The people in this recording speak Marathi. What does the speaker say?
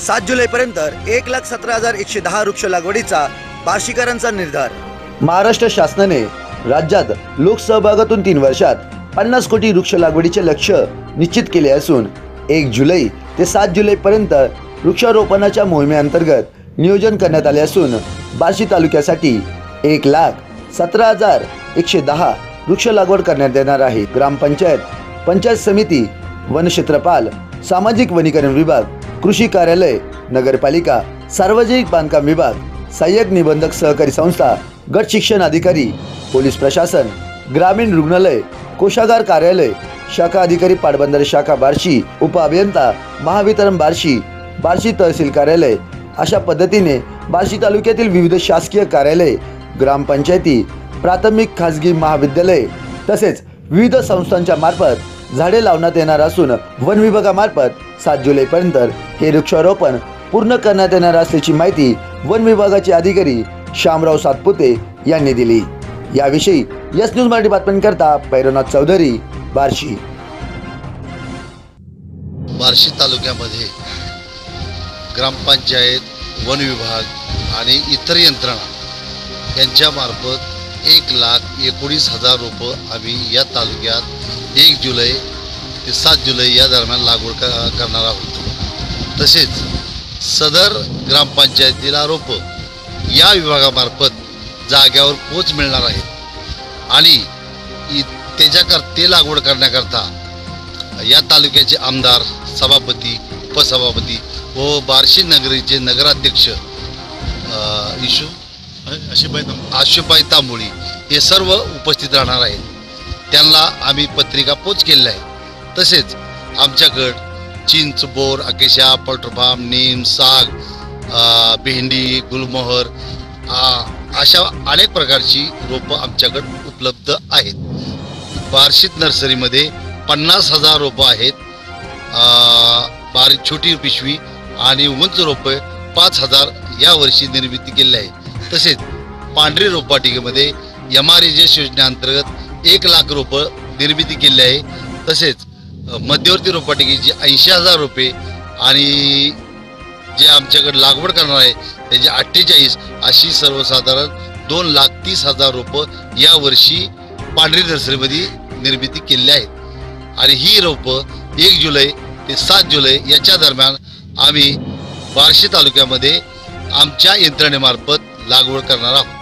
7 जुलैपर्यंत 1,17,110 वृक्ष लागवडीचा बार्शीकरांचा निर्धार। महाराष्ट्र शासनाने राज्यात लोकसहभागातून 3 वर्षात 50 कोटी वृक्ष लागवडीचे लक्ष्य निश्चित केले असून 1 जुलै ते 7 जुलैपर्यंत वृक्षारोपणाच्या मोहिमेअंतर्गत नियोजन करण्यात आले असून बार्शी तालुक्यासाठी 1,17,110 वृक्ष लागवड करण्यात येणार आहे। ग्रामपंचायत, पंचायत समिती, वनक्षेत्रपाल, सामाजिक वनीकरण विभाग, कृषी कार्यालय, नगरपालिका, सार्वजनिक बांधकाम विभाग, सहाय्यक निबंधक सहकारी संस्था, गट शिक्षण अधिकारी, पोलीस प्रशासन, ग्रामीण रुग्णालय, कोषागार कार्यालय, शाखा अधिकारी पाटबंधारे शाखा बार्शी, उपअभियंता महावितरण बार्शी, बार्शी तहसील कार्यालय अशा पद्धतीने बार्शी तालुक्यातील विविध शासकीय कार्यालय, ग्रामपंचायती, प्राथमिक खासगी महाविद्यालय तसेच विविध संस्थांच्या मार्फत झाडे लावण्यात येणार असून वन विभागामार्फत 7 जुलैपर्यंत हे वृक्षारोपण पूर्ण करण्यात येणार असल्याची माहिती वन विभागाचे अधिकारी शामराव सातपुते यांनी दिली। याविषयी यस न्यूज मराठी बातम्यांकरता पैरवनाथ चौधरी, बार्शी। बार्शी तालुक्यामध्ये ग्रामपंचायत, वन विभाग आणि इतर यंत्रणा यांच्यामार्फत 1,19,000 रोपं आम्ही या तालुक्यात 1 जुलै ते 7 जुलै या दरम्यान लागवड करणार आहोत। तसेच सदर ग्रामपंचायतीला रोपं या विभागामार्फत जाग्यावर पोच मिळणार आहेत आणि ते लागवड करण्याकरता या तालुक्याचे आमदार, सभापती, उपसभापती व बार्शी नगरीचे नगराध्यक्ष आशुबाई तांबोळी हे सर्व उपस्थित राहणार आहेत। त्यांना आम्ही पत्रिका पोच केलेली आहे। तसेच आमच्याकडे चिंच, बोर, अकेशा, पॉल्ट्रीफार्म, नीम, साग, भेंडी, गुलमोहर अशा अनेक प्रकारची रोपं आमच्याकडे उपलब्ध आहेत। बार्शीत नर्सरीमध्ये 50,000 रोपं आहेत। बारीक छोटी पिशवी आणि उंच रोपे 5,000 यावर्षी निर्मिती केली आहे। तसेच पांढरी रोपवाटिकेमध्ये MREGS योजनेअंतर्गत 1,00,000 रोपं निर्मिती केली आहे। तसेच मध्यवर्ती रोपवाटिकेची 80,000 रोपे आणि जे आमच्याकडे लागवड करणार आहे त्याची 48 अशी सर्वसाधारण 2,30,000 रोपं यावर्षी पांढरी नर्सरीमध्ये निर्मिती केली आहेत। आणि ही रोपं 1 जुलै ते 7 जुलै याच्या दरम्यान आम्ही बार्शी तालुक्यामध्ये आमच्या यंत्रणेमार्फत लागवड करणार आहोत।